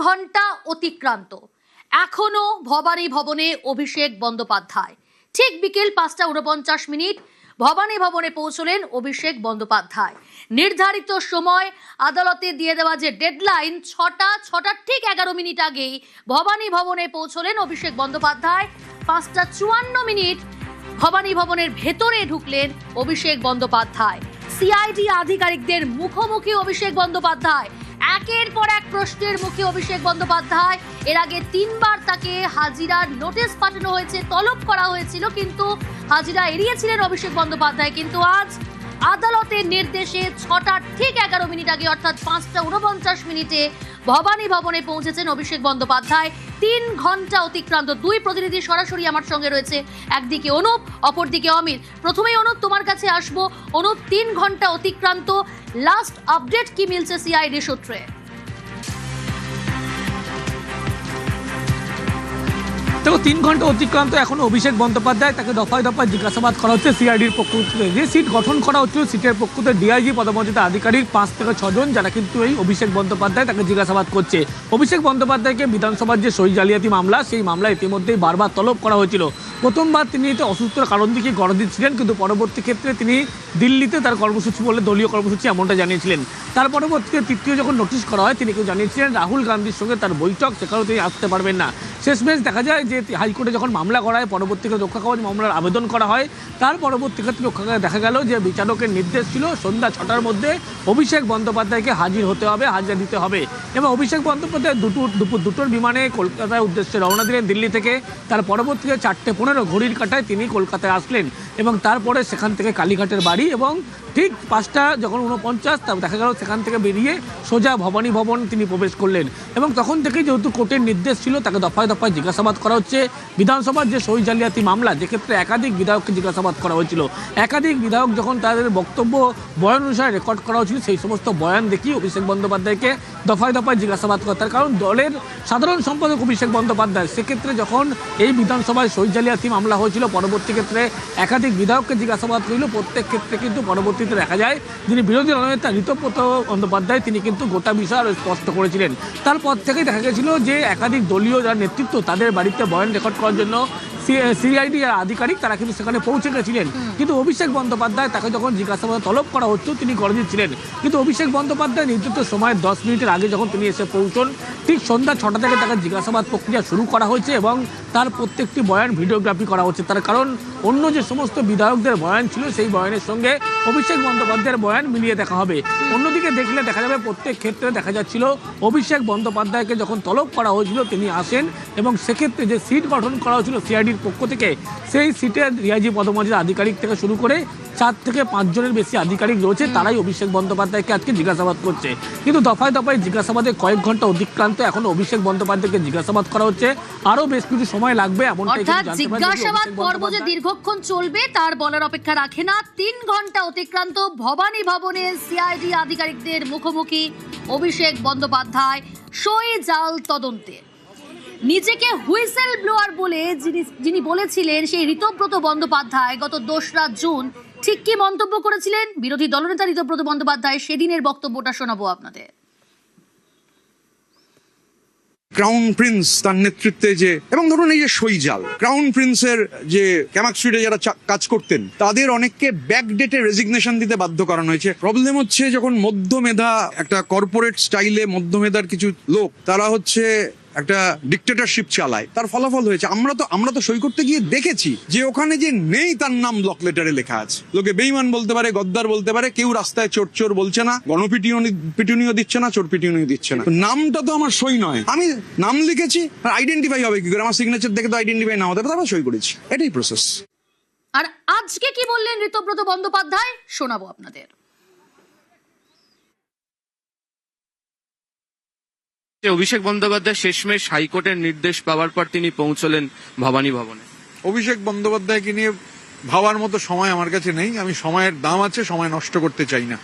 ঘন্টা অতিক্রান্ত, এখনো ভবানী ভবনে অভিষেক বন্দ্যোপাধ্যায়। ঠিক বিকেল 5:49 ভবানী ভবনে পৌঁছলেন অভিষেক বন্দ্যোপাধ্যায়। নির্ধারিত সময় আদালতে দিয়ে দেওয়া যে ডেডলাইন, ছটার ঠিক 11 মিনিট আগেই ভবানী ভবনে পৌঁছলেন অভিষেক বন্দ্যোপাধ্যায়। 5:54 ভবানী ভবনের ভেতরে ঢুকলেন অভিষেক বন্দ্যোপাধ্যায়। সিআইডি আধিকারিকদের মুখোমুখি অভিষেক বন্দ্যোপাধ্যায়। একের পর এক প্রশ্নের মুখে অভিষেক বন্দ্যোপাধ্যায়। এর আগে 3 বার তাকে হাজিরার নোটিশ পাঠানো হয়েছে, তলব করা হয়েছিল, কিন্তু হাজিরা এড়িয়েছিলেন অভিষেক বন্দ্যোপাধ্যায়। কিন্তু আজ আদালতের নির্দেশে 6টার ঠিক 11 মিনিট আগে অর্থাৎ 5:49 ভবানী ভবনে পৌঁছেছেন অভিষেক বন্দ্যোপাধ্যায়। 3 ঘন্টা অতিক্রান্ত। 2 প্রতিনিধি সরাসরি আমার সঙ্গে রয়েছে, একদিকে অনুপ, অপরদিকে অমিত। প্রথমেই অনুপ, তোমার কাছে আসবো। অনুপ, 3 ঘন্টা অতিক্রান্ত, লাস্ট আপডেট কি মিলছে সিআইডি সূত্রে? দেখো, 3 ঘন্টা অতিক্রান্ত, এখনো অভিষেক বন্দ্যোপাধ্যায় তাকে দফায় দফায় জিজ্ঞাসাবাদ করা হচ্ছে সিআইডির পক্ষ থেকে। যে সিট গঠন করা হচ্ছিল, সিটের পক্ষ থেকে ডিআইজি পদমর্যাদা আধিকারিক 5 থেকে 6 জন, যারা কিন্তু এই অভিষেক বন্দ্যোপাধ্যায় তাকে জিজ্ঞাসাবাদ করছে। অভিষেক বন্দ্যোপাধ্যায়কে বিধানসভার যে সই জালিয়াতি মামলা, সেই মামলা ইতিমধ্যেই বারবার তলব করা হয়েছিল। প্রথমবার তিনি এতে অসুস্থতার কারণ দিকে গড় দিচ্ছিলেন, কিন্তু পরবর্তী ক্ষেত্রে তিনি দিল্লিতে তার কর্মসূচি বলে, দলীয় কর্মসূচি এমনটা জানিয়েছিলেন। তার পরবর্তীতে তৃতীয় যখন নোটিশ করা হয়, তিনি কেউ জানিয়েছিলেন রাহুল গান্ধীর সঙ্গে তার বৈঠক, সেখানেও তিনি আসতে পারবেন না। শেষমেশ দেখা যায় যে হাইকোর্টে যখন মামলা করা হয়, পরবর্তীতে রক্ষা কবচ মামলার আবেদন করা হয়, তার পরবর্তী ক্ষেত্রে দেখা গেল যে বিচারকের নির্দেশ ছিল সন্ধ্যা 6টার মধ্যে অভিষেক বন্দ্যোপাধ্যায়কে হাজির হতে হবে, হাজিরা দিতে হবে। এবং অভিষেক বন্দ্যোপাধ্যায় দুপুর 2টোর বিমানে কলকাতার উদ্দেশ্যে রওনা দিলেন দিল্লি থেকে। তার পরবর্তীতে 4:15 ঘড়ির কাঁটায় তিনি কলকাতায় আসলেন এবং তারপরে সেখান থেকে কালীঘাটের বাড়ি, এবং ঠিক 5:49 দেখা গেল সেখান থেকে বেরিয়ে সোজা ভবানী ভবন তিনি প্রবেশ করলেন। এবং তখন থেকেই যেহেতু কোর্টের নির্দেশ ছিল, তাকে দফায় দফায় জিজ্ঞাসাবাদ করা হচ্ছে। বিধানসভার যে সই জালিয়াতি মামলা, যেক্ষেত্রে একাধিক বিধায়ককে জিজ্ঞাসাবাদ করা হয়েছিল, একাধিক বিধায়ক যখন তাদের বক্তব্য বয়ান অনুসারে রেকর্ড করা হয়েছিল, সেই সমস্ত বয়ান দেখি অভিষেক বন্দ্যোপাধ্যায়কে দফায় দফায় জিজ্ঞাসাবাদ করা। তার কারণ দলের সাধারণ সম্পাদক অভিষেক বন্দ্যোপাধ্যায়, সেক্ষেত্রে যখন এই বিধানসভায় সই জালিয়াতি মামলা হয়েছিল, পরবর্তী ক্ষেত্রে একাধিক বিধায়ককে জিজ্ঞাসাবাদ করিল। প্রত্যেক ক্ষেত্রে কিন্তু পরবর্তীতে দেখা যায় যিনি বিরোধী দলনেতা ঋতব্রত বন্দ্যোপাধ্যায়, তিনি কিন্তু গোটা বিষয় আরও স্পষ্ট করেছিলেন। তারপর থেকেই দেখা গেছিল যে একাধিক দলীয় যারা নেতৃত্ব, তাদের বাড়িতে বয়ান রেকর্ড করার জন্য সিআইডি আধিকারিক তারা কিন্তু সেখানে পৌঁছে গেছিলেন। কিন্তু অভিষেক বন্দ্যোপাধ্যায় তাকে যখন জিজ্ঞাসাবাদ তলব করা হতো, তিনি গরজে ছিলেন। কিন্তু অভিষেক বন্দ্যোপাধ্যায় নির্দিষ্ট সময়ের 10 মিনিটের আগে যখন তিনি এসে পৌঁছন, ঠিক সন্ধ্যা 6টা থেকে তাকে জিজ্ঞাসাবাদ প্রক্রিয়া শুরু করা হয়েছে এবং তার প্রত্যেকটি বয়ান ভিডিওগ্রাফি করা হচ্ছে। তার কারণ অন্য যে সমস্ত বিধায়কদের বয়ান ছিল, সেই বয়ানের সঙ্গে অভিষেক বন্দ্যোপাধ্যায়ের বয়ান মিলিয়ে দেখা হবে। অন্যদিকে দেখলে দেখা যাবে প্রত্যেক ক্ষেত্রে দেখা যাচ্ছিল অভিষেক বন্দ্যোপাধ্যায়কে যখন তলব করা হয়েছিল, তিনি আসেন এবং সেক্ষেত্রে যে সিট গঠন করা হয়েছিল সিআইডির পক্ষ থেকে, সেই সিটের ডিআইজি পদমর্যাদা আধিকারিক থেকে শুরু করে 4 থেকে 5 জনের বেশি আধিকারিক রয়েছে, তারাই অভিষেক বন্দ্যোপাধ্যায়কে আজকে জিজ্ঞাসাবাদ করছে। কিন্তু দফায় দফায় জিজ্ঞাসাবাদে কয়েক ঘন্টা অতিক্রান্ত, এখন অভিষেক বন্দ্যোপাধ্যায়কে জিজ্ঞাসাবাদ করা হচ্ছে, আরো বেশ কিছু সময় লাগবে এমনটাই। জিজ্ঞাসাবাদ পর্ব যে দীর্ঘক্ষণ চলবে তার বলার অপেক্ষা রাখে না। 3 ঘন্টা অতিক্রান্ত, ভবানী ভবনে সিআইডি আধিকারিকদের মুখোমুখি অভিষেক বন্দ্যোপাধ্যায় সই জাল তদন্তে। নিজেকে হুইসেল ব্লোয়ার বলে যিনি বলেছিলেন, সেই ঋতব্রত বন্দ্যোপাধ্যায় গত 2রা জুন ঠিক কি মন্তব্য করেছিলেন বিরোধী দলনেতা ঋতব্রত বন্দ্যোপাধ্যায়, সেদিনের বক্তব্যটা শোনাবো আপনাদের। ক্রাউন প্রিন্স তার নেতৃত্বে যে, এবং ধরুন এই যে সইজাল, ক্রাউন প্রিন্সের যে ক্যামাক স্ট্রিটে যারা কাজ করতেন, তাদের অনেককে ব্যাকডেটে রেজিগনেশন দিতে বাধ্য করানো হয়েছে। প্রবলেম হচ্ছে যখন মধ্যমেধা, একটা কর্পোরেট স্টাইলে মধ্যমেধার কিছু লোক, তারা হচ্ছে একটা ডিক্টেটরশিপ চালায়, তার ফলাফল হয়েছে। আমরা তো সই করতে গিয়ে দেখেছি যে ওখানে যে নেই তার নাম ব্লক লেটারে লেখা আছে। লোকে বেঈমান বলতে পারে, গদ্দার বলতে পারে, কেউ রাস্তায় চোর চোর বলছে না, গণপিটুনিও দিচ্ছে না, চোর পিটুনিও দিচ্ছে না। নামটা তো আমার সই নয়, আমি নাম লিখেছি, আইডেন্টিফাই হবে কি করে? আমার সিগনেচার দেখে তো আইডেন্টিফাই না হতে পারে, তারপর সই করেছি, এটাই প্রসেস। আর আজকে কি বললেন ঋতব্রত বন্দ্যোপাধ্যায়, শোনাবো আপনাদের। অভিষেক বন্দ্যোপাধ্যায় শেষমেশ হাইকোর্টের নির্দেশ পাওয়ার পর তিনি পৌঁছলেন ভবানী ভবনে। অভিষেক বন্দ্যোপাধ্যায়কে নিয়ে ভাবার মতো সময় আমার কাছে নেই, আমি সময়ের দাম আছে, সময় নষ্ট করতে চাই না।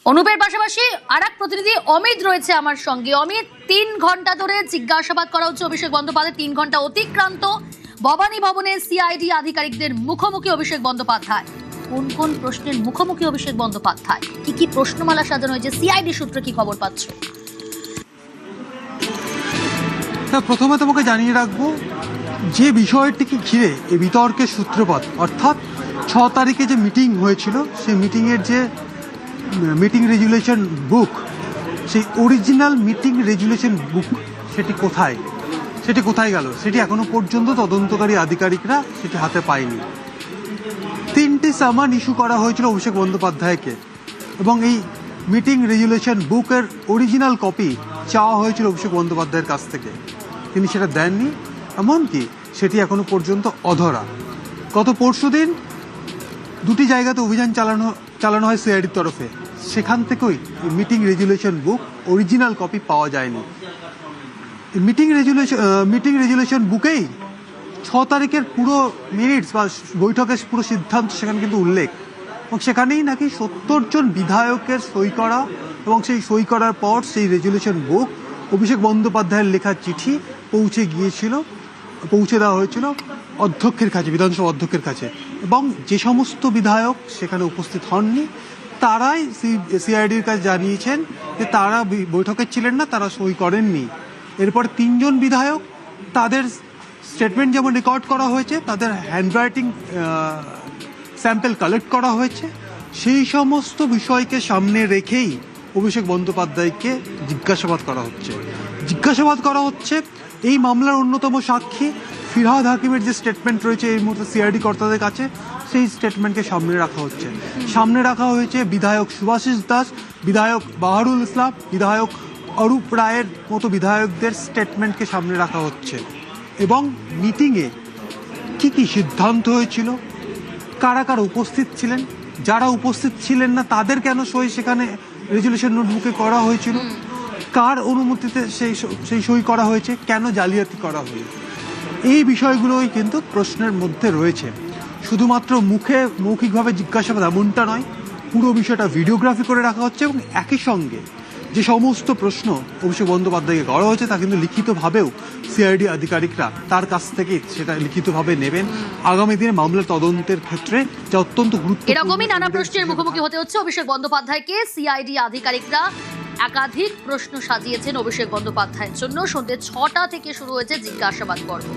অনুপের পাশাপাশি আরেক প্রতিনিধি অমিত রয়েছে আমার সঙ্গে। অমিত, 3 ঘন্টা ধরে জিজ্ঞাসাবাদ করা হচ্ছে অভিষেক বন্দ্যোপাধ্যায়, 3 ঘন্টা অতিক্রান্ত, ভবানী ভবনে সিআইডি আধিকারিকদের মুখোমুখি অভিষেক বন্দ্যোপাধ্যায়। কোন কোন প্রশ্নের মুখোমুখি অভিষেক বন্দ্যোপাধ্যায়, কি কি প্রশ্নমালা সাজানো হয়েছে, সিআইডি সূত্রে কি খবর পাচ্ছ? প্রথমে তোমাকে জানিয়ে রাখবো যে বিষয়টিকে ঘিরে এই বিতর্কের সূত্রপাত, অর্থাৎ 6 তারিখে যে মিটিং হয়েছিল সেই মিটিংয়ের যে মিটিং রেজুলেশন বুক, সেই অরিজিনাল মিটিং রেজুলেশন বুক সেটি কোথায় গেল সেটি এখনো পর্যন্ত তদন্তকারী আধিকারিকরা সেটি হাতে পায়নি। 3টি সামান ইস্যু করা হয়েছিল অভিষেক বন্দ্যোপাধ্যায়কে এবং এই মিটিং রেজুলেশন বুকের অরিজিনাল কপি চাওয়া হয়েছিল অভিষেক বন্দ্যোপাধ্যায়ের কাছ থেকে, তিনি সেটা দেননি, এমনকি সেটি এখনো পর্যন্ত অধরা। গত পরশুদিন 2টি জায়গাতে অভিযান চালানো হয় সিআইডির তরফে, সেখান থেকেই মিটিং রেজুলেশন বুক অরিজিনাল কপি পাওয়া যায়নি। মিটিং রেজুলেশন বুকেই 6 তারিখের পুরো মিনিটস বা বৈঠকের পুরো সিদ্ধান্ত সেখানে কিন্তু উল্লেখ, এবং সেখানেই নাকি 70 জন বিধায়কের সই করা এবং সেই সই করার পর সেই রেজুলেশন বুক অভিষেক বন্দ্যোপাধ্যায়ের লেখা চিঠি পৌঁছে দেওয়া হয়েছিল অধ্যক্ষের কাছে, বিধানসভা অধ্যক্ষের কাছে, এবং যে সমস্ত বিধায়ক সেখানে উপস্থিত হননি তারাই সিআইডির কাছে জানিয়েছেন যে তারা বৈঠকে ছিলেন না, তারা সই করেননি। এরপর 3 জন বিধায়ক, তাদের স্টেটমেন্ট যেমন রেকর্ড করা হয়েছে, তাদের হ্যান্ডরাইটিং স্যাম্পল কালেক্ট করা হয়েছে, সেই সমস্ত বিষয়কে সামনে রেখেই অভিষেক বন্দ্যোপাধ্যায়কে জিজ্ঞাসাবাদ করা হচ্ছে। এই মামলার অন্যতম সাক্ষী ফিরহাদ হাকিমের যে স্টেটমেন্ট রয়েছে এই মুহূর্তে সিআইডি কর্তাদের কাছে, সেই স্টেটমেন্টকে সামনে রাখা হয়েছে বিধায়ক সুভাষিস দাস, বিধায়ক বাহারুল ইসলাম, বিধায়ক অরূপ রায়ের মতো বিধায়কদের স্টেটমেন্টকে সামনে রাখা হচ্ছে, এবং মিটিংয়ে কি কি সিদ্ধান্ত হয়েছিল, কারা কারা উপস্থিত ছিলেন, যারা উপস্থিত ছিলেন না তাদের কেন সই সেখানে রেজুলেশন নোটবুকে করা হয়েছিল, কার অনুমতিতে সেই সই করা হয়েছে, কেন জালিয়াতি করা হয়েছে, এই বিষয়গুলোই কিন্তু প্রশ্নের মধ্যে রয়েছে। শুধুমাত্র মৌখিকভাবে জিজ্ঞাসাবাদ এমনটা নয়, পুরো বিষয়টা ভিডিওগ্রাফি করে রাখা হচ্ছে, এবং একই সঙ্গে যে সমস্ত প্রশ্ন অভিষেক বন্দ্যোপাধ্যায়কে করা হয়েছে তা কিন্তু লিখিতভাবেও সিআইডি আধিকারিকরা তার কাছ থেকে সেটা লিখিতভাবে নেবেন আগামী দিনে মামলার তদন্তের ক্ষেত্রে, যা অত্যন্ত গুরুত্বপূর্ণ। এরকমই নানা প্রশ্নের মুখোমুখি হতে হচ্ছে অভিষেক বন্দ্যোপাধ্যায়কে। সিআইডি আধিকারিকরা একাধিক প্রশ্ন সাজিয়েছেন অভিষেক বন্দ্যোপাধ্যায়ের জন্য। সন্ধ্যে 6টা থেকে শুরু হয়েছে জিজ্ঞাসাবাদ পর্ব।